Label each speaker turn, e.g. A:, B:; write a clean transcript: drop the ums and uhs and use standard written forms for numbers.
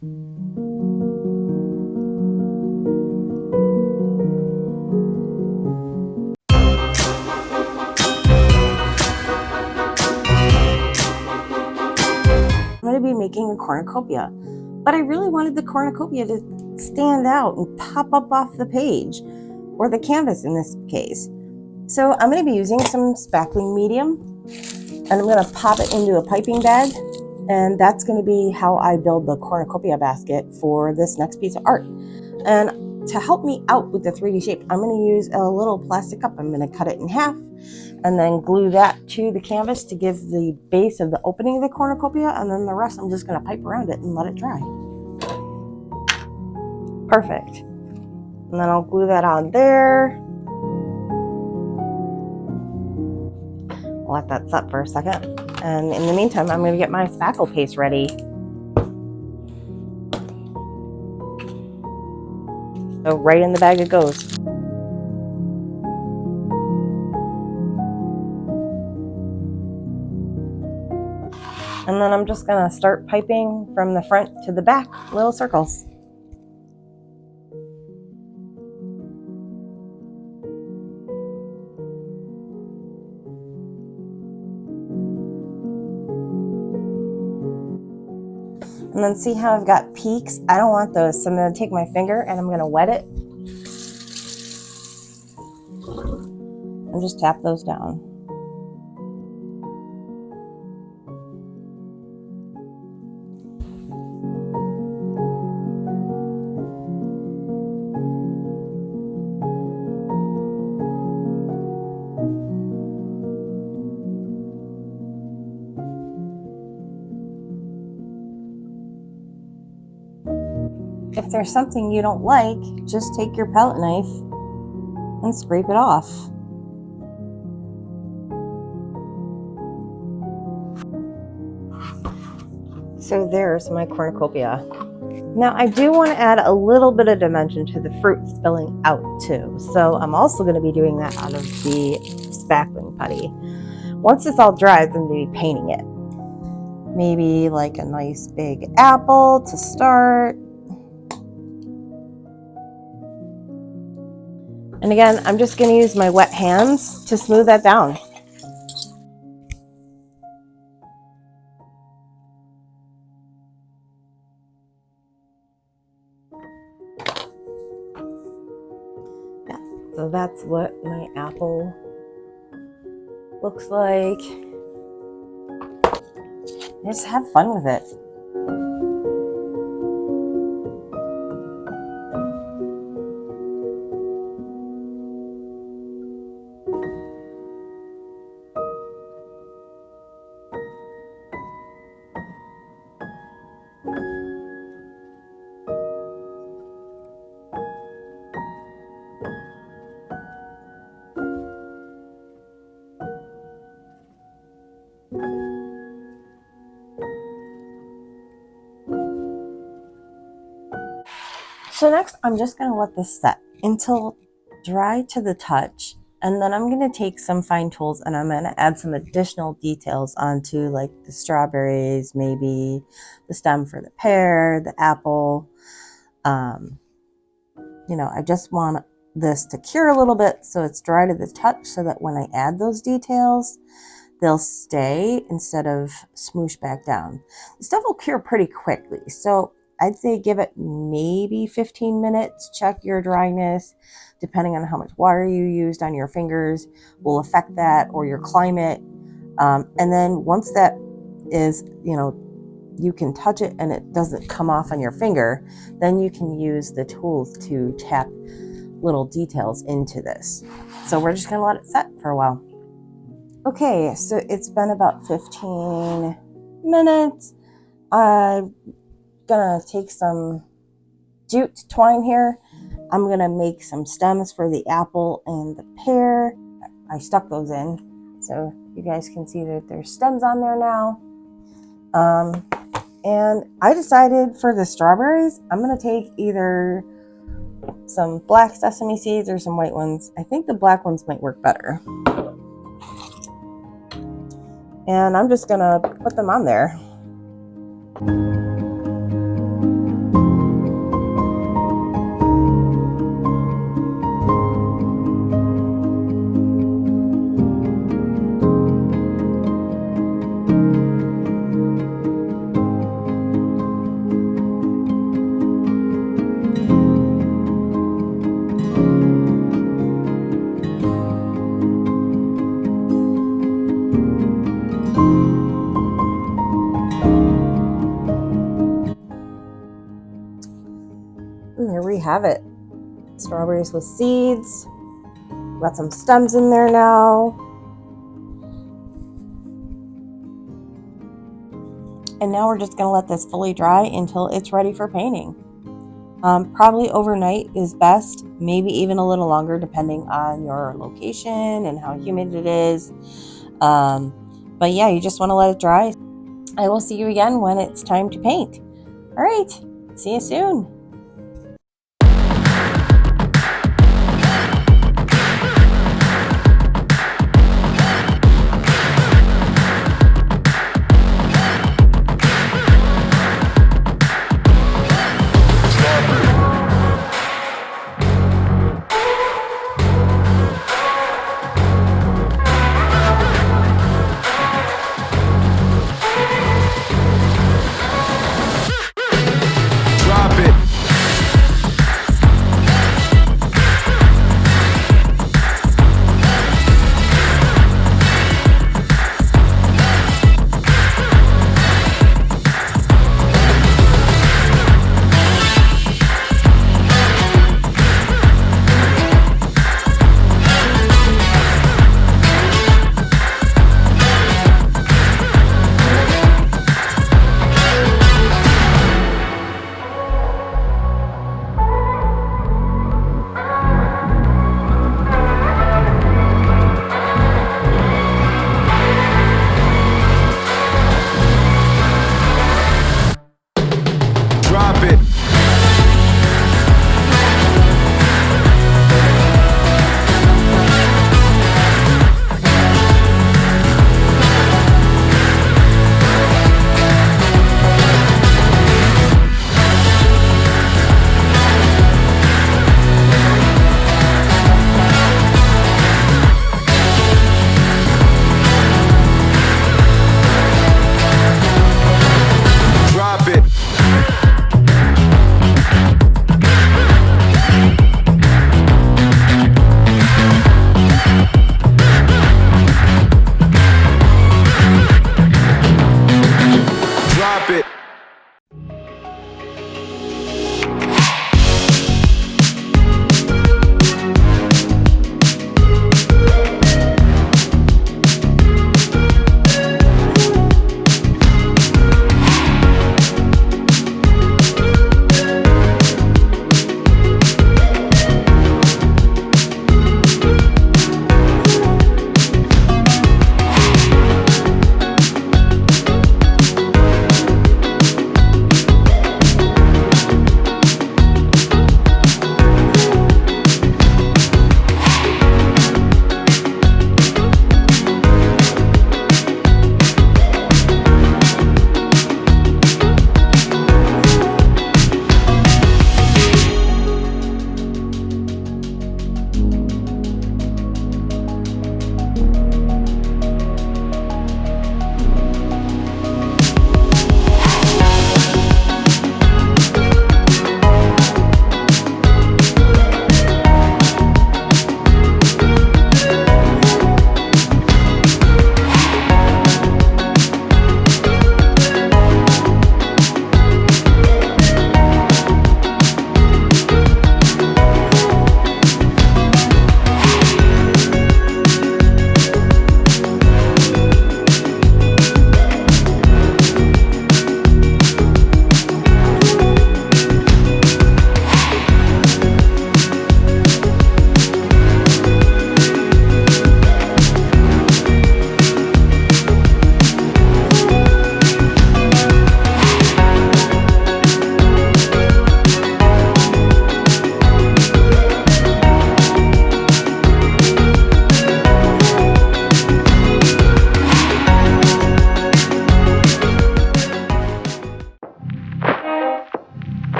A: I'm going to be making a cornucopia, but I really wanted the cornucopia to stand out and pop up off the page, or the canvas in this case. So I'm going to be using some spackling medium, and I'm going to pop it into a piping bag, and that's going to be how I build the cornucopia basket for this next piece of art. And to help me out with the 3D shape, I'm going to use a little plastic cup. I'm going to cut it in half and then glue that to the canvas to give the base of the opening of the cornucopia, and then the rest I'm just going to pipe around it and let it dry. Perfect. And then I'll glue that on there. I'll let that set for a second. And in the meantime, I'm going to get my spackle paste ready. So right in the bag it goes. And then I'm just going to start piping from the front to the back, little circles. And then see how I've got peaks? I don't want those, so I'm going to take my finger and I'm going to wet it. And just tap those down. If there's something you don't like, just take your palette knife and scrape it off. So there's my cornucopia. Now I do want to add a little bit of dimension to the fruit spilling out too. So I'm also going to be doing that out of the spackling putty. Once it's all dry, I'm going to be painting it. Maybe like a nice big apple to start. And again, I'm just going to use my wet hands to smooth that down. Yeah, so that's what my apple looks like. Just have fun with it. So next, I'm just going to let this set until dry to the touch. And then I'm going to take some fine tools and I'm going to add some additional details onto like the strawberries, maybe the stem for the pear, the apple. You know, I just want this to cure a little bit so it's dry to the touch so that when I add those details, they'll stay instead of smoosh back down. The stuff will cure pretty quickly. So I'd say give it maybe 15 minutes. Check your dryness. Depending on how much water you used on your fingers will affect that, or your climate. And then once that is, you know, you can touch it and it doesn't come off on your finger, then you can use the tools to tap little details into this. So we're just going to let it set for a while. Okay, so it's been about 15 minutes. I'm gonna take some jute twine here. I'm gonna make some stems for the apple and the pear. I stuck those in so you guys can see that there's stems on there now. And I decided for the strawberries, I'm gonna take either some black sesame seeds or some white ones. I think the black ones might work better. And I'm just gonna put them on there. And there we have it. Strawberries with seeds. Got some stems in there now. And now we're just going to let this fully dry until it's ready for painting. Probably overnight is best, maybe even a little longer depending on your location and how humid it is. But yeah, you just want to let it dry. I will see you again when it's time to paint. All right, see you soon.
B: Drop it.